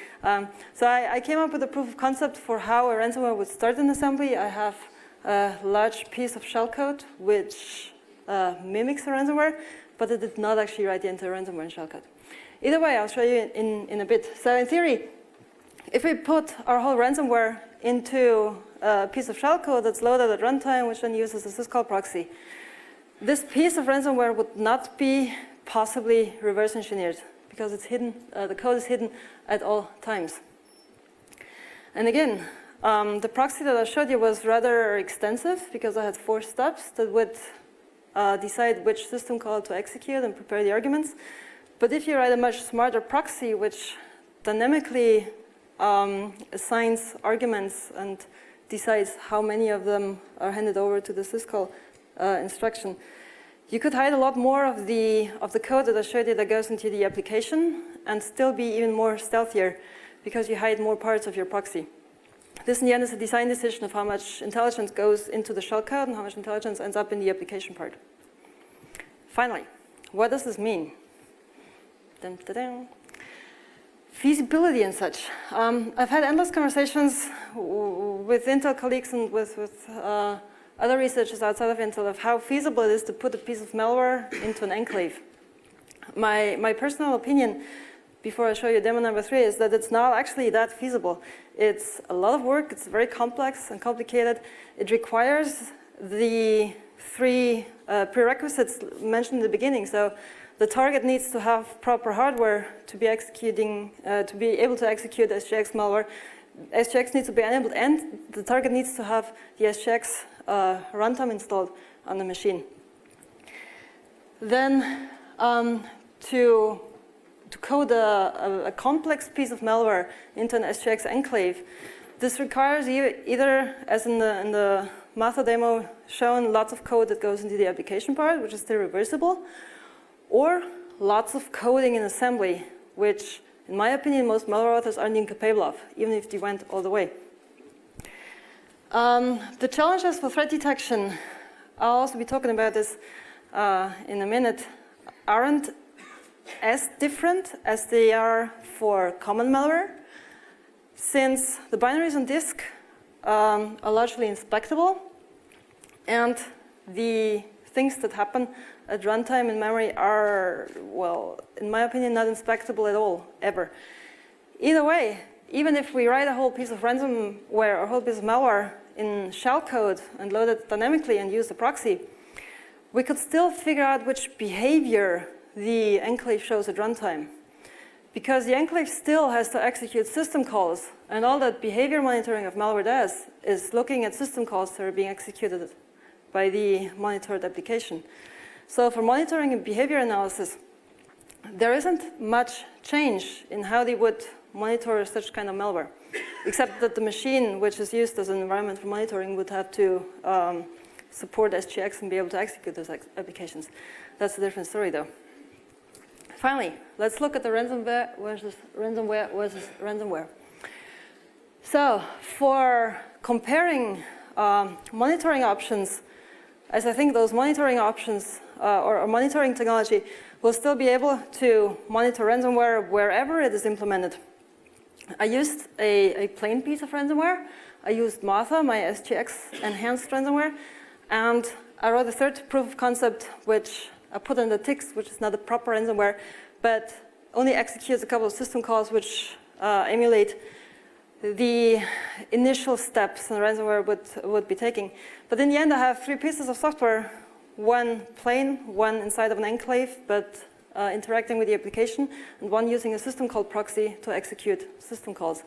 Speaker 2: So I came up with a proof of concept for how a ransomware would start in assembly. I have a large piece of shellcode which mimics a ransomware, but it did not actually write the entire ransomware in shellcode. Either way, I'll show you in a bit. So in theory, if we put our whole ransomware into a piece of shellcode that's loaded at runtime, which then uses a syscall proxy, this piece of ransomware would not be possibly reverse engineered because it's hidden. The code is hidden at all times. And again, the proxy that I showed you was rather extensive because I had 4 steps that would decide which system call to execute and prepare the arguments. But if you write a much smarter proxy, which dynamically assigns arguments and decides how many of them are handed over to the syscall instruction, you could hide a lot more of the code that I showed you that goes into the application and still be even more stealthier because you hide more parts of your proxy. This in the end is a design decision of how much intelligence goes into the shellcode and how much intelligence ends up in the application part. Finally, what does this mean? Dun, dun, dun. Feasibility and such. I've had endless conversations with Intel colleagues and with other researchers outside of Intel of how feasible it is to put a piece of malware into an enclave. My personal opinion, before I show you demo number 3, is that it's not actually that feasible. It's a lot of work, it's very complex and complicated. It requires the 3 prerequisites mentioned in the beginning. So the target needs to have proper hardware to be executing, to be able to execute SGX malware. SGX needs to be enabled, and the target needs to have the SGX runtime installed on the machine. Then to code a complex piece of malware into an SGX enclave, this requires either, as in the Martha demo shown, lots of code that goes into the application part, which is still reversible, or lots of coding in assembly, which, in my opinion, most malware authors aren't even capable of, even if they went all the way. The challenges for threat detection, I'll also be talking about this in a minute, aren't as different as they are for common malware, since the binaries on disk are largely inspectable, and the things that happen at runtime in memory are, well, in my opinion, not inspectable at all, ever. Either way, even if we write a whole piece of ransomware or a whole piece of malware in shellcode and load it dynamically and use the proxy, we could still figure out which behavior the enclave shows at runtime. Because the enclave still has to execute system calls, and all that behavior monitoring of malware does is looking at system calls that are being executed by the monitored application. So for monitoring and behavior analysis, there isn't much change in how they would monitor such kind of malware, except that the machine, which is used as an environment for monitoring, would have to support SGX and be able to execute those applications. That's a different story, though. Finally, let's look at the ransomware versus ransomware. So for comparing monitoring options, as I think those monitoring options or monitoring technology will still be able to monitor ransomware wherever it is implemented. I used a plain piece of ransomware. I used Martha, my SGX enhanced ransomware, and I wrote a third proof of concept, which I put in the ticks, which is not a proper ransomware, but only executes a couple of system calls which emulate the initial steps the ransomware would be taking. But in the end, I have three pieces of software, one plain, one inside of an enclave, but interacting with the application, and one using a system called Proxy to execute system calls.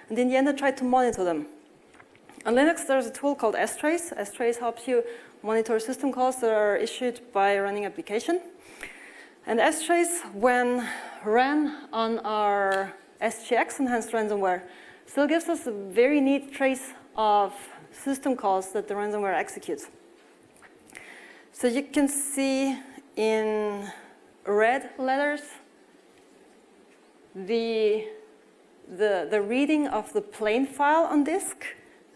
Speaker 2: And in the end, I tried to monitor them. On Linux, there's a tool called STrace. STrace helps you monitor system calls that are issued by a running application. And STrace, when ran on our SGX enhanced ransomware, still gives us a very neat trace of system calls that the ransomware executes. So you can see in red letters the reading of the plain file on disk.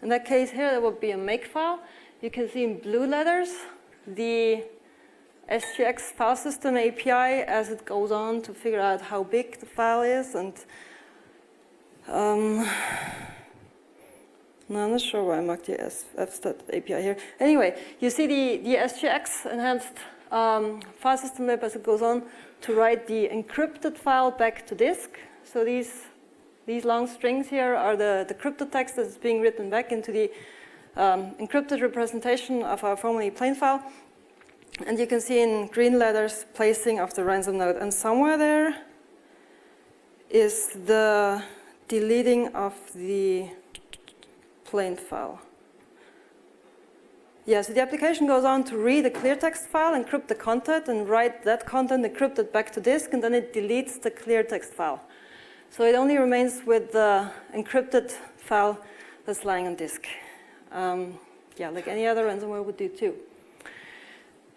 Speaker 2: In that case here, there would be a make file. You can see in blue letters the SGX file system API as it goes on to figure out how big the file is. And no, I'm not sure why I marked the fstat API here. Anyway, you see the SGX enhanced file system lib as it goes on to write the encrypted file back to disk. So these long strings here are the cryptotext that is being written back into the encrypted representation of our formerly plain file. And you can see in green letters placing of the ransom node. And somewhere there is the deleting of the plain file. Yeah, so the application goes on to read a clear text file, encrypt the content, and write that content encrypted back to disk, and then it deletes the clear text file. So it only remains with the encrypted file that's lying on disk. Yeah, like any other ransomware would do too.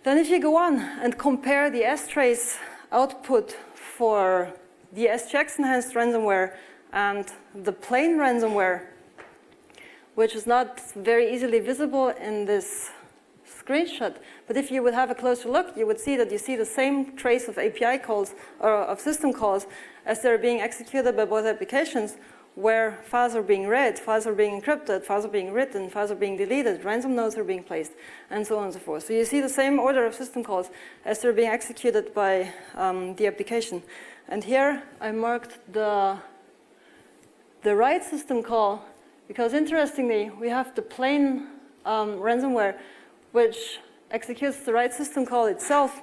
Speaker 2: Then if you go on and compare the STrace output for the SGX enhanced ransomware and the plain ransomware, which is not very easily visible in this screenshot, but if you would have a closer look, you would see that you see the same trace of API calls or of system calls as they're being executed by both applications, where files are being read, files are being encrypted, files are being written, files are being deleted, ransom nodes are being placed, and so on and so forth. So you see the same order of system calls as they're being executed by the application. And here I marked the right system call, because interestingly, we have the plain ransomware, which executes the right system call itself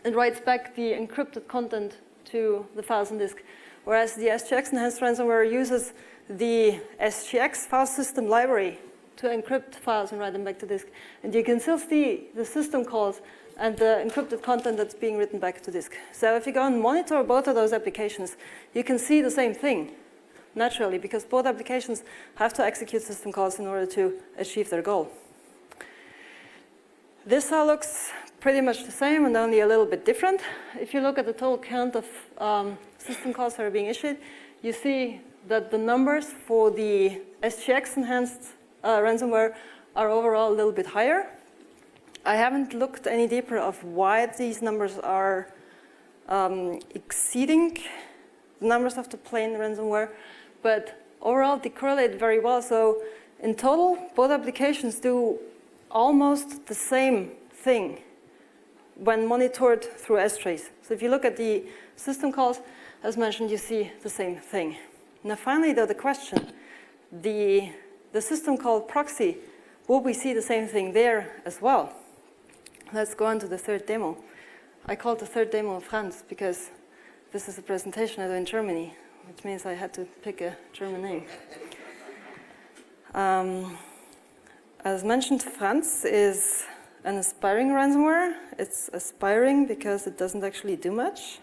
Speaker 2: and writes back the encrypted content to the files on disk. Whereas the SGX enhanced ransomware uses the SGX file system library to encrypt files and write them back to disk. And you can still see the system calls and the encrypted content that's being written back to disk. So if you go and monitor both of those applications, you can see the same thing, naturally, because both applications have to execute system calls in order to achieve their goal. This all looks pretty much the same and only a little bit different. If you look at the total count of system calls that are being issued, you see that the numbers for the SGX enhanced ransomware are overall a little bit higher. I haven't looked any deeper of why these numbers are exceeding the numbers of the plain ransomware, but overall they correlate very well. So in total, both applications do almost the same thing when monitored through STrace. So if you look at the system calls, as mentioned, you see the same thing. Now finally, though, the question, the system called Proxy, will we see the same thing there as well? Let's go on to the third demo. I called the third demo France because this is a presentation I do in Germany, which means I had to pick a German name. As mentioned, France is an aspiring ransomware. It's aspiring because it doesn't actually do much.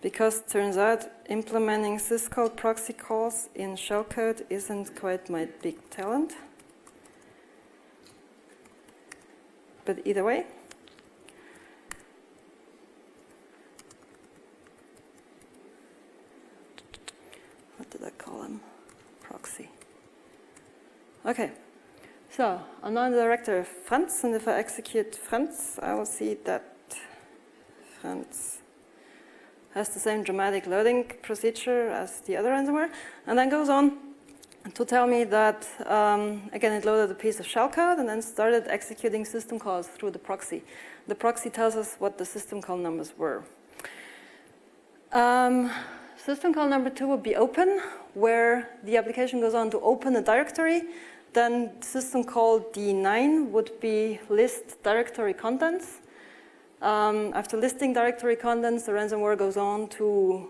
Speaker 2: Because it turns out implementing syscall proxy calls in shellcode isn't quite my big talent. But either way, what did I call them? Proxy. Okay, so I'm now in the directory of France, and if I execute France, I will see that France has the same dramatic loading procedure as the other ransomware, and then goes on to tell me that, again, it loaded a piece of shellcode and then started executing system calls through the proxy. The proxy tells us what the system call numbers were. System call number 2 would be open, where the application goes on to open a directory. Then system call D9 would be list directory contents. After listing directory contents, the ransomware goes on to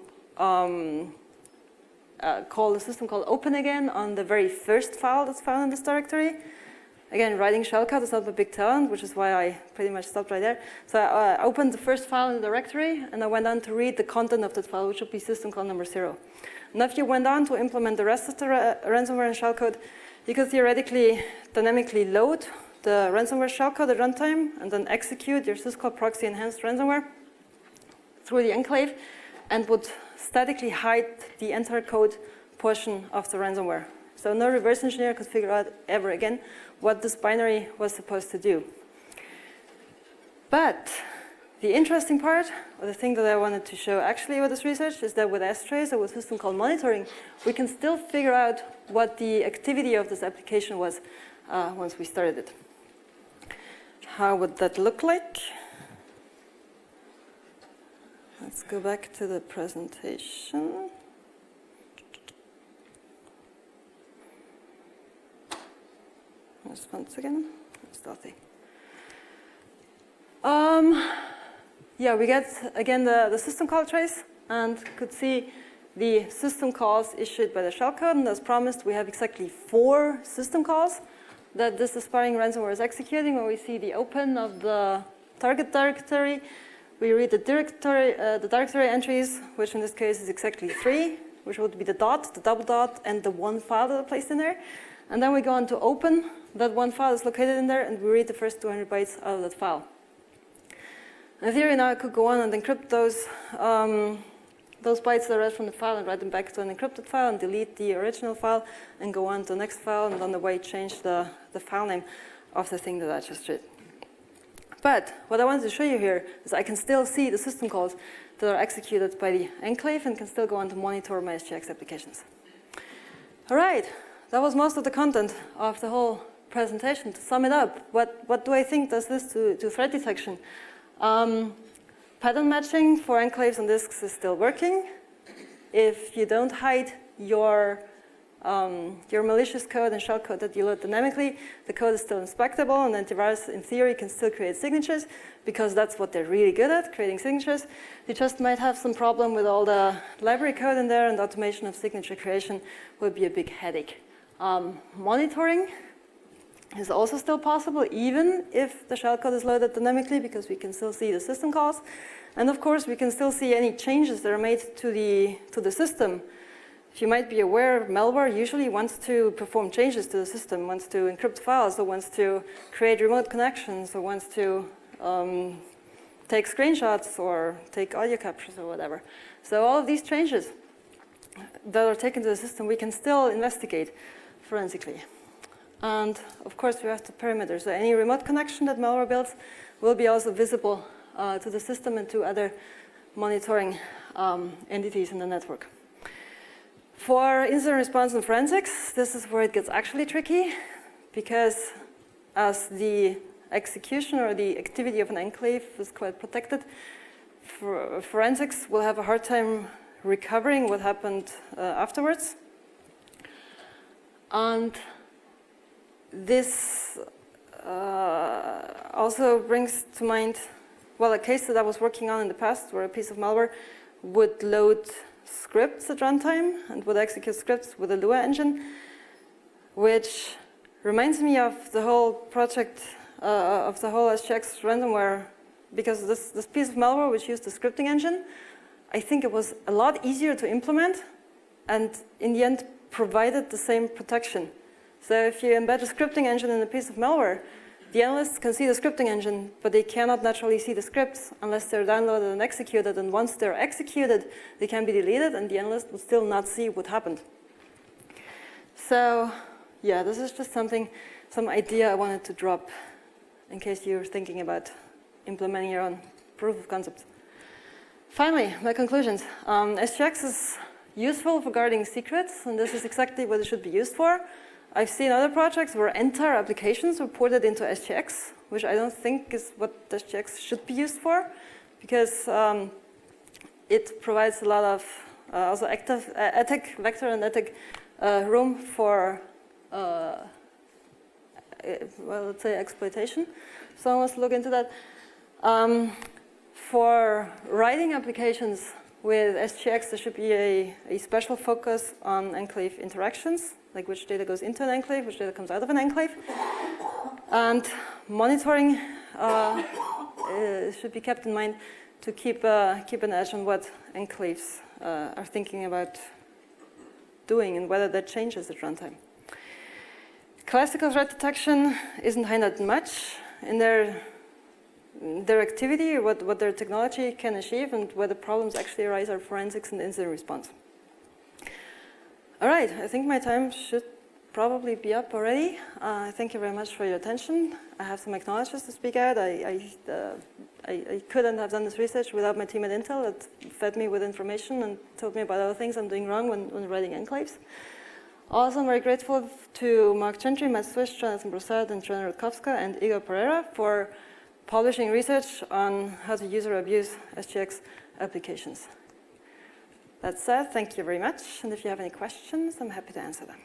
Speaker 2: call the system called open again on the very first file that's found in this directory. Again, writing shellcode is not a big talent, which is why I pretty much stopped right there. So I opened the first file in the directory, and I went on to read the content of that file, which would be system call number 0. Now, if you went on to implement the rest of the ransomware in shellcode, you could theoretically dynamically load the ransomware shellcode at runtime and then execute your syscall proxy enhanced ransomware through the Enclave and would statically hide the entire code portion of the ransomware. So no reverse engineer could figure out ever again what this binary was supposed to do. But the interesting part, or the thing that I wanted to show actually with this research, is that with STrace or with system call monitoring, we can still figure out what the activity of this application was once we started it. How would that look like? Let's go back to the presentation. Just once again, stealthy. Yeah, we get again the system call trace and could see the system calls issued by the shellcode. And as promised, we have exactly 4 system calls that this aspiring ransomware is executing, where we see the open of the target directory. We read the directory entries, which in this case is exactly 3, which would be the dot, the double dot, and the 1 file that are placed in there. And then we go on to open that 1 file is located in there, and we read the first 200 bytes out of that file. In theory, now I could go on and encrypt those bytes that I read from the file and write them back to an encrypted file and delete the original file and go on to the next file and on the way change the file name of the thing that I just did. But what I wanted to show you here is I can still see the system calls that are executed by the Enclave and can still go on to monitor my SGX applications. All right, that was most of the content of the whole presentation. To sum it up, what do I think does this to threat detection? Pattern matching for enclaves and disks is still working. If you don't hide your malicious code and shellcode that you load dynamically, the code is still inspectable, and antivirus, in theory, can still create signatures because that's what they're really good at, creating signatures. You just might have some problem with all the library code in there, and the automation of signature creation would be a big headache. Monitoring is also still possible, even if the shellcode is loaded dynamically, because we can still see the system calls. And of course, we can still see any changes that are made to the system. If you might be aware, malware usually wants to perform changes to the system, wants to encrypt files, or wants to create remote connections, or wants to take screenshots, or take audio captures, or whatever. So all of these changes that are taken to the system, we can still investigate forensically. And of course, we have the perimeter. So any remote connection that malware builds will be also visible to the system and to other monitoring entities in the network. For incident response and forensics, this is where it gets actually tricky, because as the execution or the activity of an enclave is quite protected, forensics will have a hard time recovering what happened afterwards. And this also brings to mind, well, a case that I was working on in the past where a piece of malware would load scripts at runtime and would execute scripts with a Lua engine, which reminds me of the whole project of the whole SGX ransomware, because this piece of malware which used the scripting engine, I think it was a lot easier to implement and in the end provided the same protection. So if you embed a scripting engine in a piece of malware, the analysts can see the scripting engine, but they cannot naturally see the scripts unless they're downloaded and executed. And once they're executed, they can be deleted, and the analyst will still not see what happened. So, yeah, this is just some idea I wanted to drop in case you're thinking about implementing your own proof of concept. Finally, my conclusions. SGX is useful for guarding secrets, and this is exactly what it should be used for. I've seen other projects where entire applications were ported into SGX, which I don't think is what SGX should be used for, because it provides a lot of also ethic, vector and ethic room for, well, let's say exploitation. So I want to look into that. For writing applications with SGX, there should be a special focus on enclave interactions, like which data goes into an enclave, which data comes out of an enclave. And monitoring should be kept in mind to keep an edge on what enclaves are thinking about doing and whether that changes at runtime. Classical threat detection isn't highlighted much in their activity, what their technology can achieve, and where the problems actually arise are forensics and incident response. All right, I think my time should probably be up already. Thank you very much for your attention. I have some acknowledgements to speak out. I couldn't have done this research without my team at Intel that fed me with information and told me about other things I'm doing wrong when writing enclaves. Also, I'm very grateful to Mark Gentry, Matt Swish, Jonathan Broussard, and Joanna Rutkowska, and Igor Pereira for publishing research on how to user abuse SGX applications. That said, thank you very much, and if you have any questions, I'm happy to answer them.